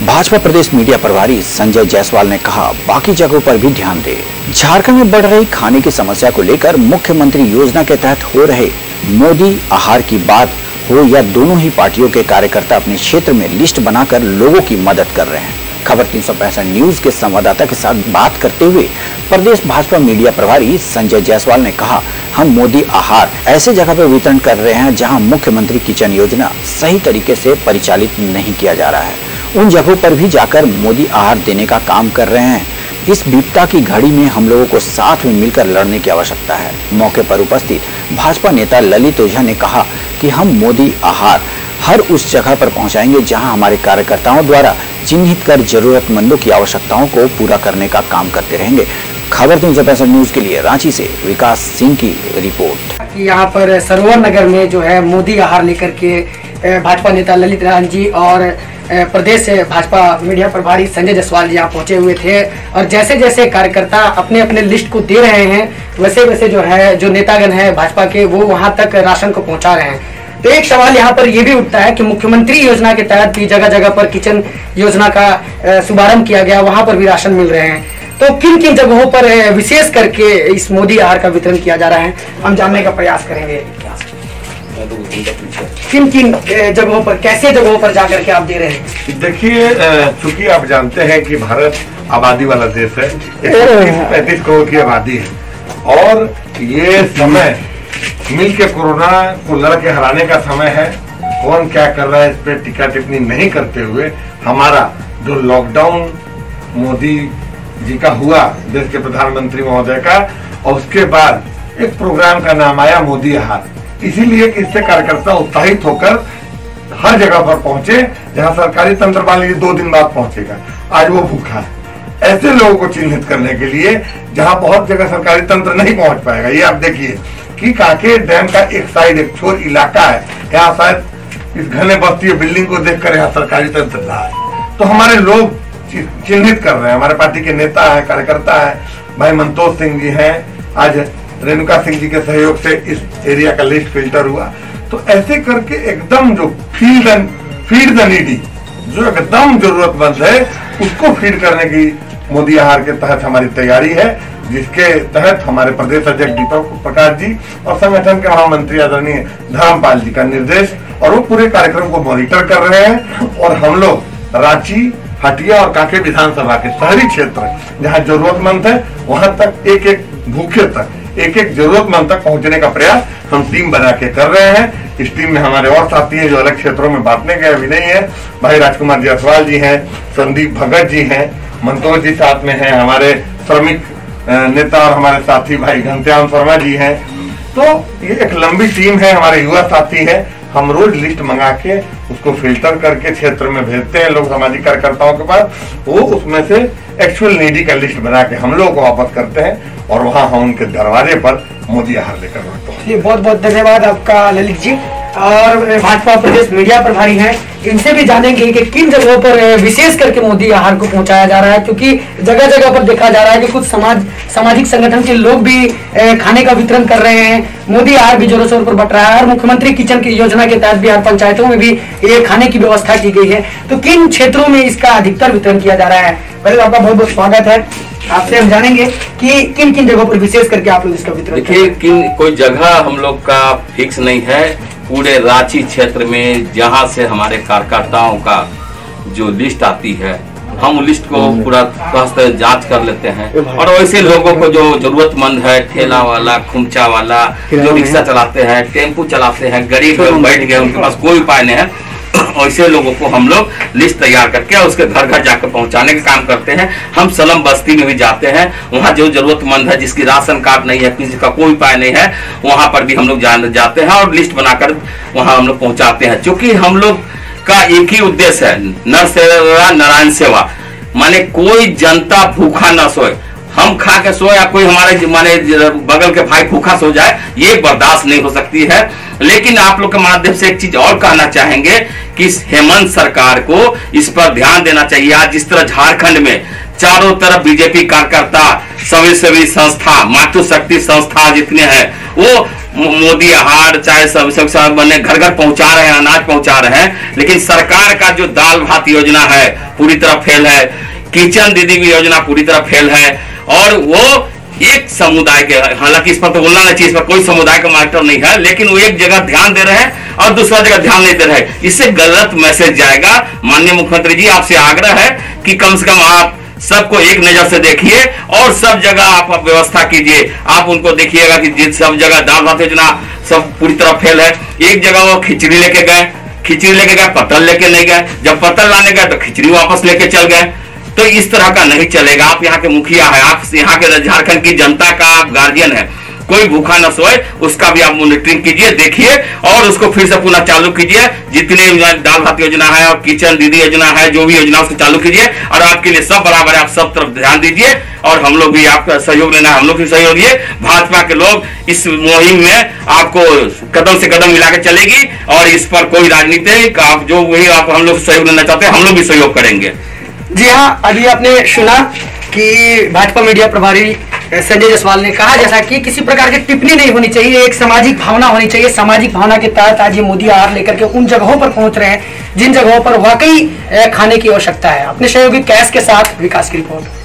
भाजपा प्रदेश media प्रभारी संजय जायसवाल ने कहा, बाकी जगहों पर भी ध्यान दे। झारखंड में बढ़ रही खाने की समस्या को लेकर मुख्यमंत्री योजना के तहत हो रहे मोदी आहार की बात हो या दोनों ही पार्टियों के कार्यकर्ता अपने क्षेत्र में लिस्ट बनाकर लोगों की मदद कर रहे हैं। खबर 365 न्यूज के संवाददाता के साथ बात करते हुए प्रदेश भाजपा मीडिया प्रभारी संजय जायसवाल ने कहा, हम मोदी आहार ऐसे जगह पर वितरण कर रहे हैं जहां मुख्यमंत्री किचन योजना सही तरीके से परिचालित नहीं किया जा रहा है। उन जगहों पर भी जाकर मोदी आहार देने का काम कर रहे हैं। इस विपदा की घड़ी में हम लोगों को साथ में मिलकर लड़ने की आवश्यकता है। मौके पर उपस्थित भाजपा नेता ललित ओझा ने कहा कि हम मोदी आहार हर उस जगह पर पहुंचाएंगे जहां हमारे कार्यकर्ताओं द्वारा चिन्हित कर जरूरतमंदों की आवश्यकताओं को पूरा करने का काम करते रहेंगे। खबर 365 न्यूज के लिए रांची से विकास सिंह की रिपोर्ट। यहाँ पर सरोवर नगर में जो है मोदी आहार लेकर के भाजपा नेता ललित राम जी और प्रदेश से भाजपा मीडिया प्रभारी संजय जायसवाल जी यहाँ पहुंचे हुए थे और जैसे जैसे कार्यकर्ता अपने अपने लिस्ट को दे रहे हैं वैसे वैसे जो है जो नेतागण है भाजपा के वो वहां तक राशन को पहुंचा रहे हैं। तो एक सवाल यहाँ पर ये भी उठता है कि मुख्यमंत्री योजना के तहत भी जगह जगह पर किचन योजना का शुभारंभ किया गया, वहां पर भी राशन मिल रहे हैं। तो किन किन जगहों पर विशेष करके इस मोदी आहार का वितरण किया जा रहा है, हम जानने का प्रयास करेंगे। किन किन जगहों पर, कैसे जगहों पर जाकर के आप दे रहे हैं? देखिए, चूंकि आप जानते हैं कि भारत आबादी वाला देश है, 35 करोड़ की आबादी है और ये समय मिलके कोरोना को लड़ के हराने का समय है। कौन क्या कर रहा है इस पे टीका टिप्पणी नहीं करते हुए हमारा जो लॉकडाउन मोदी जी का हुआ, देश के प्रधानमंत्री महोदय का, और उसके बाद एक प्रोग्राम का नाम आया मोदी आहार, इसीलिए कि इससे कार्यकर्ता उत्साहित होकर हर जगह पर पहुंचे जहां सरकारी तंत्र मान लीजिए 2 दिन बाद पहुंचेगा, आज वो भूखा है। ऐसे लोगों को चिन्हित करने के लिए जहां बहुत जगह सरकारी तंत्र नहीं पहुंच पाएगा, ये आप देखिए कि कांके डैम का एक साइड, एक छोर इलाका है, यहाँ शायद इस घने बस्ती बिल्डिंग को देखकर यहाँ सरकारी तंत्र रहा है। तो हमारे लोग चिन्हित कर रहे हैं, हमारे पार्टी के नेता है, कार्यकर्ता है, भाई मंतोष सिंह जी हैं, आज रेणुका सिंह जी के सहयोग से इस एरिया का लिस्ट फिल्टर हुआ। तो ऐसे करके एकदम जो फीड द नीडी, जो एकदम जरूरतमंद है उसको फीड करने की मोदी आहार के तहत हमारी तैयारी है, जिसके तहत हमारे प्रदेश अध्यक्ष दीपक प्रकाश जी और संगठन के महामंत्री आदरणीय धर्मपाल जी का निर्देश, और वो पूरे कार्यक्रम को मॉनिटर कर रहे हैं। और हम लोग रांची, हटिया और कांके विधानसभा के शहरी क्षेत्र जहां जरूरतमंद है वहां तक एक भूखे तक, एक जरूरतमंद तक पहुंचने का प्रयास हम टीम बना के कर रहे हैं। इस टीम में हमारे और साथी हैं जो अलग क्षेत्रों में बांटने गए अभी नहीं है, भाई राजकुमार जायसवाल जी हैं, संदीप भगत जी हैं, मंतोष जी साथ में हैं, हमारे श्रमिक नेता और हमारे साथी भाई घनश्याम शर्मा जी हैं। तो ये एक लंबी टीम है, हमारे युवा साथी है। हम रोज लिस्ट मंगा के उसको फिल्टर करके क्षेत्र में भेजते हैं लोग सामाजिक कार्यकर्ताओं के पास, वो उसमें से एक्चुअल नीडी का लिस्ट बना के हम लोग को वापस करते हैं और वहाँ हम उनके दरवाजे पर मोदी आहार लेकर बढ़ते हैं। बहुत बहुत धन्यवाद आपका ललित जी। और भाजपा प्रदेश मीडिया प्रभारी हैं, इनसे भी जानेंगे कि किन जगहों पर विशेष करके मोदी आहार को पहुंचाया जा रहा है, क्योंकि जगह जगह पर देखा जा रहा है कि कुछ सामाजिक संगठन के लोग भी खाने का वितरण कर रहे हैं। मोदी आहार भी जोरों शोर पर बढ़ रहा है और मुख्यमंत्री किचन की योजना के तहत भी हर पंचायतों में भी ये खाने की व्यवस्था की गई है। तो किन क्षेत्रों में इसका अधिकतर वितरण किया जा रहा है? पहले आपका बहुत बहुत स्वागत है। आपसे हम जानेंगे कि किन किन जगहों पर विशेष करके आप लोग इसका वितरण? देखिए, कोई जगह हम लोग का फिक्स नहीं है। पूरे रांची क्षेत्र में जहां से हमारे कार्यकर्ताओं का जो लिस्ट आती है, हम लिस्ट को पूरा जांच कर लेते हैं और वैसे लोगों को जो जरूरतमंद है, ठेला वाला, खुमचा वाला, जो रिक्शा चलाते हैं, टेम्पू चलाते हैं, गरीब लोग बैठ गए, उनके पास कोई उपाय नहीं है, ऐसे लोगों को हम लोग लिस्ट तैयार करके उसके घर घर जाकर पहुंचाने का काम करते हैं। हम सलम बस्ती में भी जाते हैं, वहां जो जरूरतमंद है, जिसकी राशन कार्ड नहीं है, किसी का कोई उपाय नहीं है, वहां पर भी हम लोग जाते हैं और लिस्ट बनाकर वहां हम लोग पहुंचाते हैं। क्योंकि हम लोग का एक ही उद्देश्य है, नर सेवा नारायण सेवा, माने कोई जनता भूखा न सोए। हम खा के सोए या कोई हमारे माने बगल के भाई भूखा सो जाए, ये बर्दाश्त नहीं हो सकती है। लेकिन आप लोग के माध्यम से एक चीज और कहना चाहेंगे कि हेमंत सरकार को इस पर ध्यान देना चाहिए। आज जिस तरह झारखंड में चारों तरफ बीजेपी कार्यकर्ता, स्वयंसेवी संस्था, मातृशक्ति संस्था जितने हैं, वो मोदी आहार चाहे सब बने घर घर पहुंचा रहे हैं, अनाज पहुंचा रहे हैं, लेकिन सरकार का जो दाल भात योजना है पूरी तरह फेल है, किचन दीदी भी योजना पूरी तरह फेल है। और वो एक समुदाय के, हालांकि इस पर तो बोलना नहीं चाहिए, इस पर कोई समुदाय का मैटर नहीं है, लेकिन वो एक जगह ध्यान दे रहे हैं और दूसरा जगह ध्यान नहीं दे रहे हैं। इससे गलत मैसेज जाएगा। माननीय मुख्यमंत्री जी, आपसे आग्रह है कि कम से कम आप सबको एक नजर से देखिए और सब जगह आप व्यवस्था कीजिए। आप उनको देखिएगा कि जिस सब जगह दाल भात योजना सब पूरी तरह फेल है। एक जगह वो खिचड़ी लेके गए, पतल लेके नहीं गए, जब पतल लाने गए तो खिचड़ी वापस लेके चल गए। तो इस तरह का नहीं चलेगा। आप यहाँ के मुखिया है, आप यहाँ के झारखंड की जनता का आप गार्जियन है, कोई भूखा न सोए, उसका भी आप मॉनिटरिंग कीजिए, देखिए और उसको फिर से पुनः चालू कीजिए। जितने दाल भात योजना है और किचन दीदी योजना है, जो भी योजना उसको चालू कीजिए और आपके लिए सब बराबर है। आप सब तरफ ध्यान दीजिए और हम लोग भी आपका सहयोग लेना है, हम लोग भी सहयोग दिए। भाजपा के लोग इस मुहिम में आपको कदम से कदम मिला के चलेगी और इस पर कोई राजनीतिक आप जो वही आप हम लोग सहयोग लेना चाहते हैं, हम लोग भी सहयोग करेंगे। जी हाँ, अभी आपने सुना कि भाजपा मीडिया प्रभारी संजय जायसवाल ने कहा जैसा कि किसी प्रकार की टिप्पणी नहीं होनी चाहिए, एक सामाजिक भावना होनी चाहिए। सामाजिक भावना के तहत आज ये मोदी आहार लेकर के उन जगहों पर पहुंच रहे हैं जिन जगहों पर वाकई खाने की आवश्यकता है। अपने सहयोगी कैश के साथ विकास की रिपोर्ट।